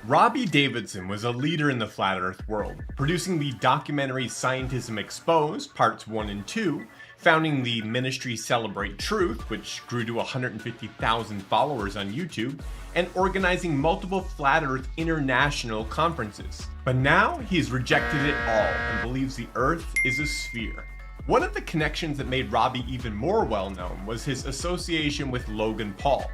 Robbie Davidson was a leader in the flat earth world, producing the documentary Scientism Exposed, parts 1 and 2, founding the ministry Celebrate Truth, which grew to 150,000 followers on YouTube, and organizing multiple flat earth international conferences. But now he's rejected it all and believes the earth is a sphere. One of the connections that made Robbie even more well known was his association with Logan Paul.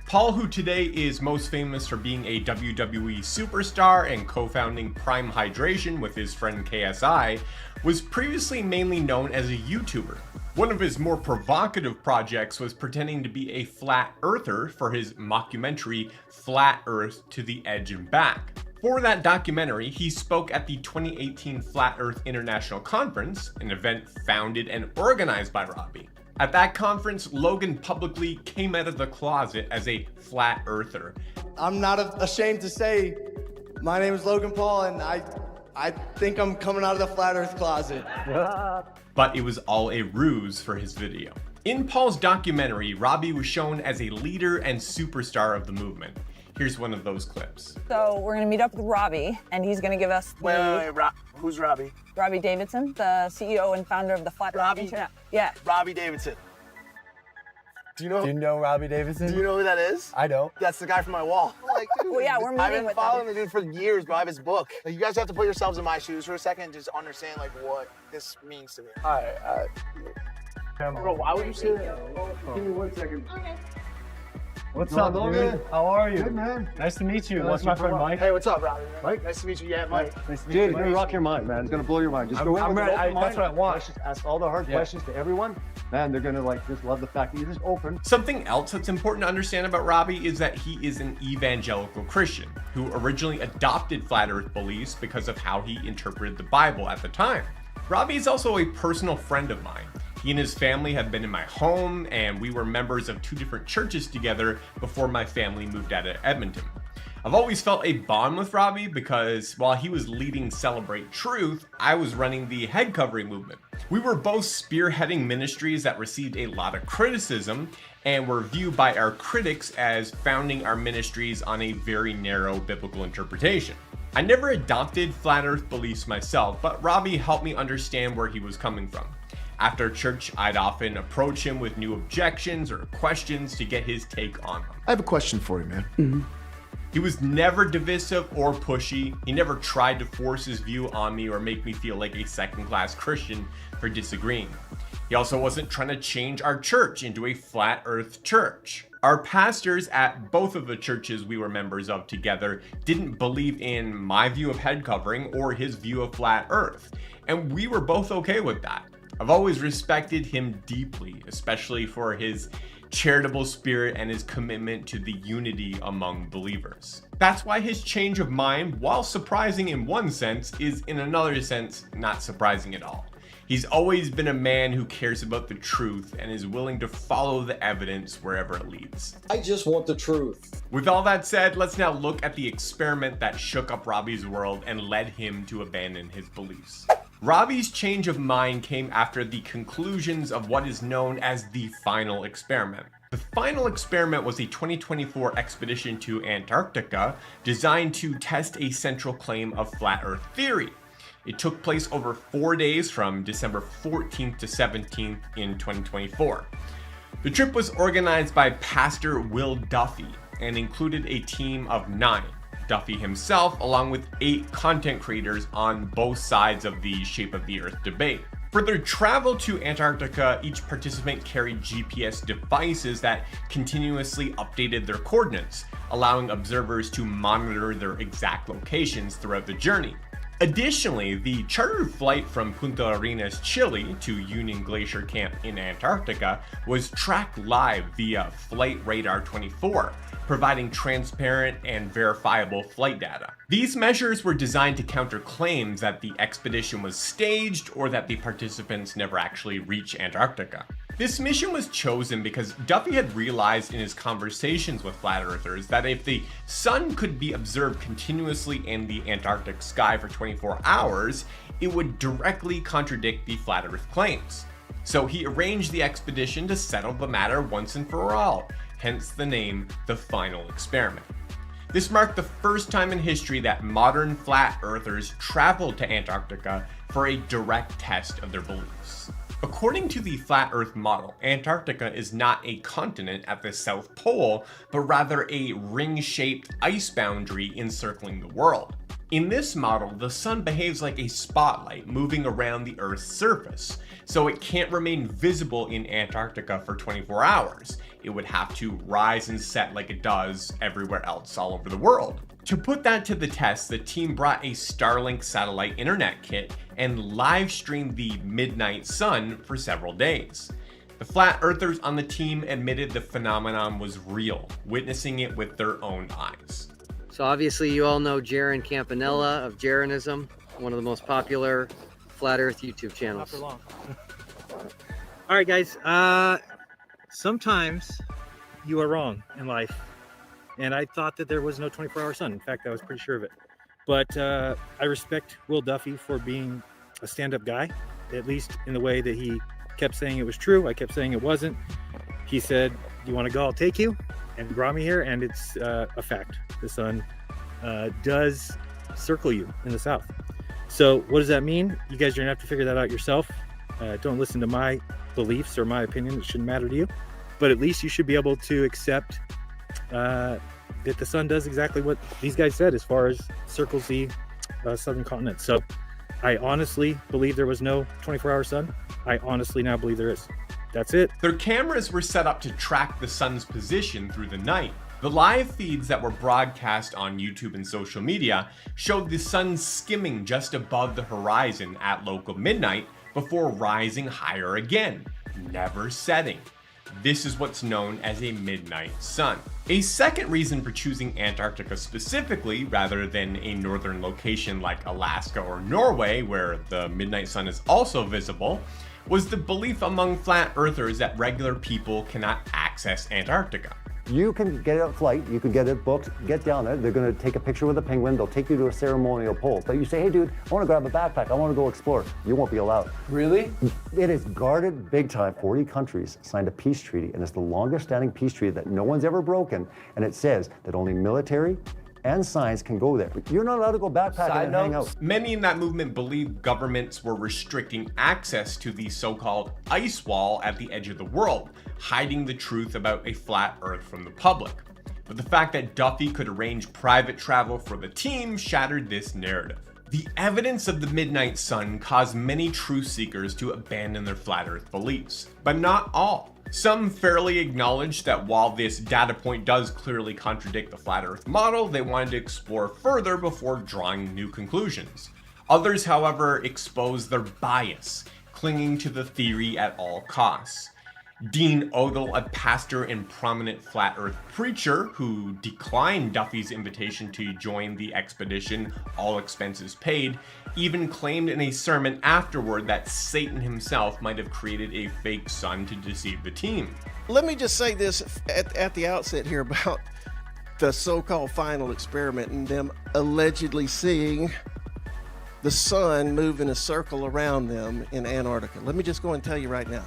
Paul, who today is most famous for being a WWE superstar and co-founding Prime Hydration with his friend KSI, was previously mainly known as a YouTuber. One of his more provocative projects was pretending to be a flat earther for his mockumentary Flat Earth to the Edge and Back. For that documentary, he spoke at the 2018 Flat Earth International Conference, an event founded and organized by Robbie. At that conference, Logan publicly came out of the closet as a flat earther. I'm not ashamed to say my name is Logan Paul, and I think I'm coming out of the flat earth closet. But it was all a ruse for his video. In Paul's documentary, Robbie was shown as a leader and superstar of the movement. Here's one of those clips. So we're gonna meet up with Robbie, and he's gonna give us Wait, who's Robbie? Robbie Davidson, the CEO and founder of the Flat Earth Internet. Yeah. Robbie Davidson. Do you know Robbie Davidson? Do you know who that is? I don't. That's the guy from my wall. Like, dude, Well, yeah, we're meeting I've been with following him. the dude for years, bro. I have his book. Like, you guys have to put yourselves in my shoes for a second and just understand like what this means to me. All right. Bro, why would you say that? Give me 1 second. Okay. What's up, dude? How are you? Good, man. Nice to meet you. What's my friend Mike? Hey, what's up, Robbie? Mike? Nice to meet you. Yeah, Mike. Nice to meet Dude, you. it's gonna rock your mind, man. It's gonna blow your mind. Just go in I'm with an ready. open mind. That's what I want. Just ask all the hard questions to everyone. Man, they're gonna just love the fact that you're just open. Something else that's important to understand about Robbie is that he is an evangelical Christian who originally adopted flat earth beliefs because of how he interpreted the Bible at the time. Robbie is also a personal friend of mine. He and his family have been in my home, and we were members of 2 different churches together before my family moved out of Edmonton. I've always felt a bond with Robbie because while he was leading Celebrate Truth, I was running the head covering movement. We were both spearheading ministries that received a lot of criticism and were viewed by our critics as founding our ministries on a very narrow biblical interpretation. I never adopted flat earth beliefs myself, but Robbie helped me understand where he was coming from. After church, I'd often approach him with new objections or questions to get his take on them. I have a question for you, man. He was never divisive or pushy. He never tried to force his view on me or make me feel like a second-class Christian for disagreeing. He also wasn't trying to change our church into a flat earth church. Our pastors at both of the churches we were members of together didn't believe in my view of head covering or his view of flat earth, and we were both okay with that. I've always respected him deeply, especially for his charitable spirit and his commitment to the unity among believers. That's why his change of mind, while surprising in one sense, is in another sense not surprising at all. He's always been a man who cares about the truth and is willing to follow the evidence wherever it leads. I just want the truth. With all that said, let's now look at the experiment that shook up Robbie's world and led him to abandon his beliefs. Robbie's change of mind came after the conclusions of what is known as the final experiment. The final experiment was a 2024 expedition to Antarctica designed to test a central claim of flat earth theory. It took place over 4 days from December 14th to 17th in 2024. The trip was organized by Pastor Will Duffy and included a team of 9. Duffy himself, along with 8 content creators on both sides of the shape of the Earth debate. For their travel to Antarctica, each participant carried GPS devices that continuously updated their coordinates, allowing observers to monitor their exact locations throughout the journey. Additionally, the chartered flight from Punta Arenas, Chile to Union Glacier Camp in Antarctica was tracked live via Flight Radar 24, providing transparent and verifiable flight data. These measures were designed to counter claims that the expedition was staged or that the participants never actually reached Antarctica. This mission was chosen because Duffy had realized in his conversations with flat earthers that if the sun could be observed continuously in the Antarctic sky for 24 hours, it would directly contradict the flat earth claims. So he arranged the expedition to settle the matter once and for all, hence the name The Final Experiment. This marked the first time in history that modern flat earthers traveled to Antarctica for a direct test of their beliefs. According to the flat earth model, Antarctica is not a continent at the South Pole, but rather a ring-shaped ice boundary encircling the world. In this model, the sun behaves like a spotlight moving around the Earth's surface, so it can't remain visible in Antarctica for 24 hours. It would have to rise and set like it does everywhere else all over the world. To put that to the test, the team brought a Starlink satellite internet kit and live streamed the midnight sun for several days. The flat earthers on the team admitted the phenomenon was real, witnessing it with their own eyes. So obviously you all know Jaron Campanella of Jaronism, one of the most popular flat earth YouTube channels. Not for long. All right, guys. Sometimes you are wrong in life. And I thought that there was no 24-hour sun. In fact, I was pretty sure of it. But I respect Will Duffy for being a stand-up guy, at least in the way that he kept saying it was true. I kept saying it wasn't. He said, "You want to go? I'll take you," and brought me here. And it's a fact. The sun does circle you in the south. So what does that mean? You guys are gonna have to figure that out yourself. Don't listen to my beliefs or my opinion. It shouldn't matter to you. But at least you should be able to accept that the sun does exactly what these guys said as far as circles the southern continent. So I honestly believe there was no 24-hour sun. I honestly now believe there is. That's it. Their cameras were set up to track the sun's position through the night. The live feeds that were broadcast on YouTube and social media showed the sun skimming just above the horizon at local midnight before rising higher again, never setting. This is what's known as a midnight sun. A second reason for choosing Antarctica specifically, rather than a northern location like Alaska or Norway, where the midnight sun is also visible, was the belief among flat earthers that regular people cannot access Antarctica. You can get a flight, you can get it booked, get down there, they're gonna take a picture with a penguin, they'll take you to a ceremonial pole. But you say, "Hey dude, I wanna grab a backpack, I wanna go explore." You won't be allowed. Really? It is guarded big time. 40 countries signed a peace treaty, and it's the longest standing peace treaty that no one's ever broken. And it says that only military and science can go there. You're not allowed to go backpacking and hang out. Many in that movement believed governments were restricting access to the so-called ice wall at the edge of the world, hiding the truth about a flat earth from the public. But the fact that Duffy could arrange private travel for the team shattered this narrative. The evidence of the midnight sun caused many truth seekers to abandon their flat earth beliefs, but not all. Some fairly acknowledged that while this data point does clearly contradict the flat earth model, they wanted to explore further before drawing new conclusions. Others, however, exposed their bias, clinging to the theory at all costs. Dean Odell, a pastor and prominent flat earth preacher who declined Duffy's invitation to join the expedition, all expenses paid, even claimed in a sermon afterward that Satan himself might have created a fake sun to deceive the team. Let me just say this at the outset here about the so-called final experiment and them allegedly seeing the sun move in a circle around them in Antarctica. Let me just go and tell you right now.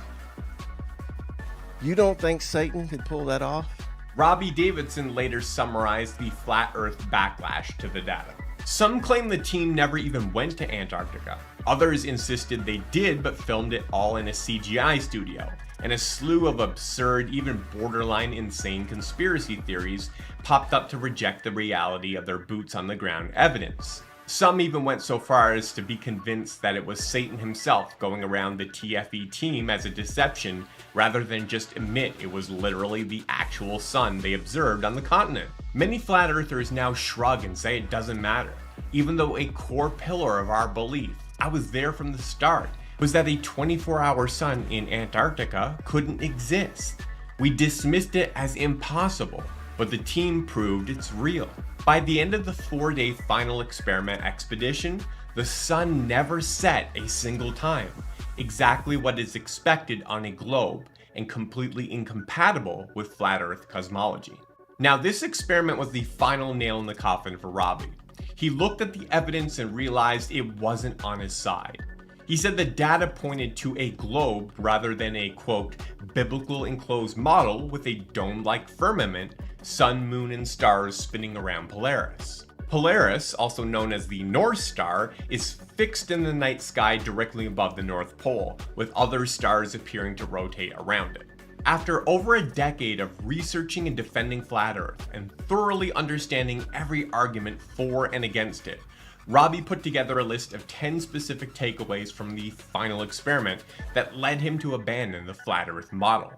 You don't think Satan could pull that off? Robbie Davidson later summarized the flat earth backlash to the data. Some claim the team never even went to Antarctica. Others insisted they did, but filmed it all in a CGI studio. And a slew of absurd, even borderline insane conspiracy theories popped up to reject the reality of their boots on the ground evidence. Some even went so far as to be convinced that it was Satan himself going around the TFE team as a deception, rather than just admit it was literally the actual sun they observed on the continent. Many flat earthers now shrug and say it doesn't matter, even though a core pillar of our belief, I was there from the start, was that a 24-hour sun in Antarctica couldn't exist. We dismissed it as impossible, but the team proved it's real. By the end of the 4-day final experiment expedition, the sun never set a single time, exactly what is expected on a globe and completely incompatible with flat earth cosmology. Now, this experiment was the final nail in the coffin for Robbie. He looked at the evidence and realized it wasn't on his side. He said the data pointed to a globe rather than a, quote, biblical enclosed model with a dome-like firmament sun, moon, and stars spinning around Polaris. Polaris, also known as the North Star, is fixed in the night sky directly above the North Pole, with other stars appearing to rotate around it. After over a decade of researching and defending Flat Earth and thoroughly understanding every argument for and against it, Robbie put together a list of 10 specific takeaways from the final experiment that led him to abandon the Flat Earth model.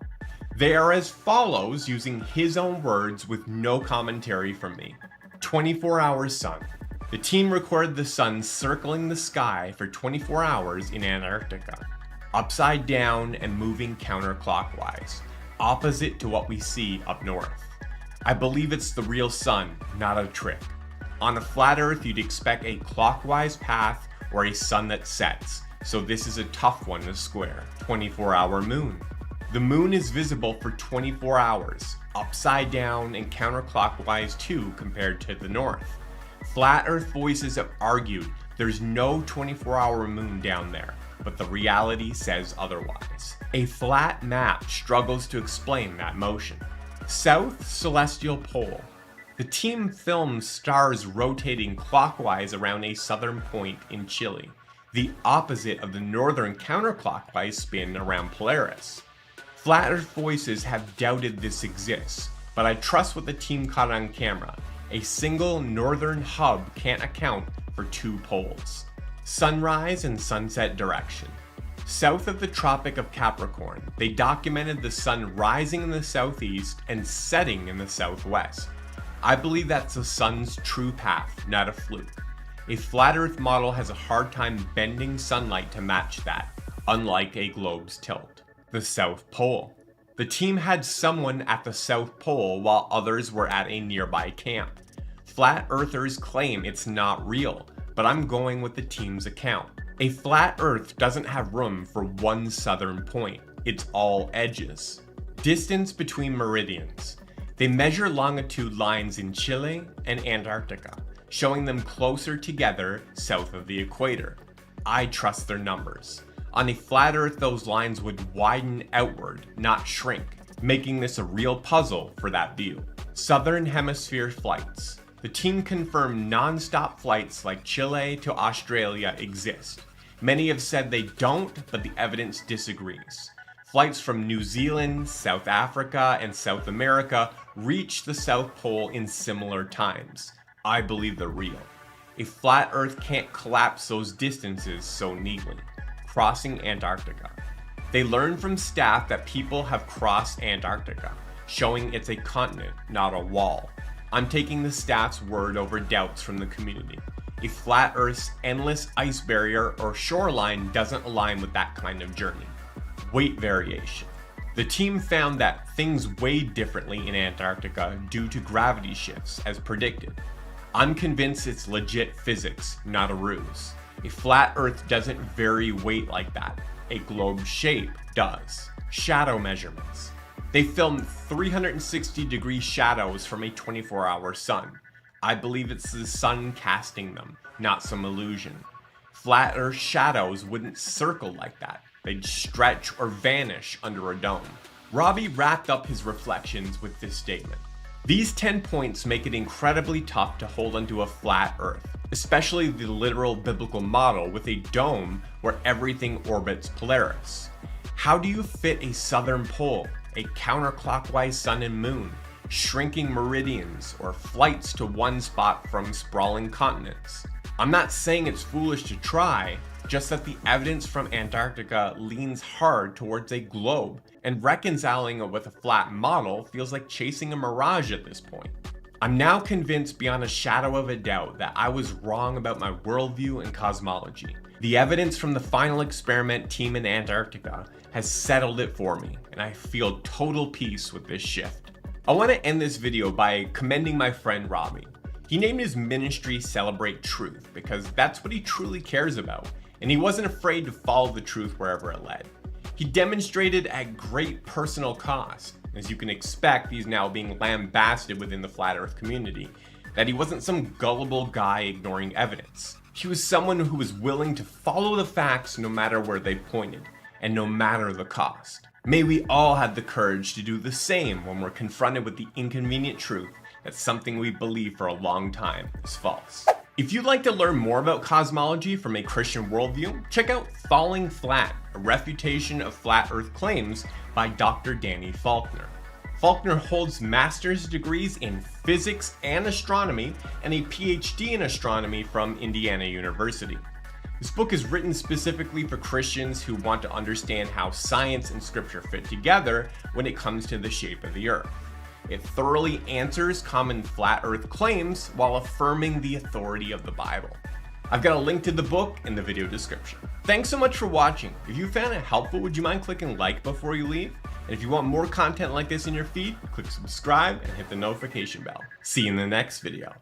They are as follows, using his own words with no commentary from me. 24-hour sun. The team recorded the sun circling the sky for 24 hours in Antarctica, upside down and moving counterclockwise, opposite to what we see up north. I believe it's the real sun, not a trick. On a flat Earth, you'd expect a clockwise path or a sun that sets, so this is a tough one to square. 24-hour moon. The moon is visible for 24 hours, upside down and counterclockwise too compared to the north. Flat Earth voices have argued there's no 24-hour moon down there, but the reality says otherwise. A flat map struggles to explain that motion. South Celestial Pole. The team filmed stars rotating clockwise around a southern point in Chile, the opposite of the northern counterclockwise spin around Polaris. Flat Earth voices have doubted this exists, but I trust what the team caught on camera. A single northern hub can't account for two poles. Sunrise and sunset direction. South of the Tropic of Capricorn, they documented the sun rising in the southeast and setting in the southwest. I believe that's the sun's true path, not a fluke. A flat Earth model has a hard time bending sunlight to match that, unlike a globe's tilt. The South Pole. The team had someone at the South Pole while others were at a nearby camp. Flat Earthers claim it's not real, but I'm going with the team's account. A flat Earth doesn't have room for one southern point. It's all edges. Distance between meridians. They measure longitude lines in Chile and Antarctica, showing them closer together south of the equator. I trust their numbers. On a flat Earth, those lines would widen outward, not shrink, making this a real puzzle for that view. Southern Hemisphere flights. The team confirmed non-stop flights like Chile to Australia exist. Many have said they don't, but the evidence disagrees. Flights from New Zealand, South Africa, and South America reach the South Pole in similar times. I believe they're real. A flat Earth can't collapse those distances so neatly. Crossing Antarctica. They learned from staff that people have crossed Antarctica, showing it's a continent, not a wall. I'm taking the staff's word over doubts from the community. A flat Earth's endless ice barrier or shoreline doesn't align with that kind of journey. Weight variation. The team found that things weighed differently in Antarctica due to gravity shifts, as predicted. I'm convinced it's legit physics, not a ruse. A flat Earth doesn't vary weight like that. A globe shape does. Shadow measurements. They filmed 360-degree shadows from a 24-hour sun. I believe it's the sun casting them, not some illusion. Flat Earth shadows wouldn't circle like that. They'd stretch or vanish under a dome. Robbie wrapped up his reflections with this statement. These 10 points make it incredibly tough to hold onto a flat Earth, especially the literal biblical model with a dome where everything orbits Polaris. How do you fit a southern pole, a counterclockwise sun and moon, shrinking meridians, or flights to one spot from sprawling continents? I'm not saying it's foolish to try, just that the evidence from Antarctica leans hard towards a globe, and reconciling it with a flat model feels like chasing a mirage at this point. I'm now convinced beyond a shadow of a doubt that I was wrong about my worldview and cosmology. The evidence from the final experiment team in Antarctica has settled it for me, and I feel total peace with this shift. I want to end this video by commending my friend Robbie. He named his ministry Celebrate Truth because that's what he truly cares about, and he wasn't afraid to follow the truth wherever it led. He demonstrated at great personal cost. As you can expect, he's now being lambasted within the flat Earth community, that he wasn't some gullible guy ignoring evidence. He was someone who was willing to follow the facts no matter where they pointed, and no matter the cost. May we all have the courage to do the same when we're confronted with the inconvenient truth that something we believe for a long time is false. If you'd like to learn more about cosmology from a Christian worldview, check out Falling Flat, a refutation of flat earth claims by Dr. Danny Faulkner. Faulkner holds master's degrees in physics and astronomy and a PhD in astronomy from Indiana University. This book is written specifically for Christians who want to understand how science and scripture fit together when it comes to the shape of the earth. It thoroughly answers common flat earth claims while affirming the authority of the Bible. I've got a link to the book in the video description. Thanks so much for watching. If you found it helpful, would you mind clicking like before you leave? And if you want more content like this in your feed, click subscribe and hit the notification bell. See you in the next video.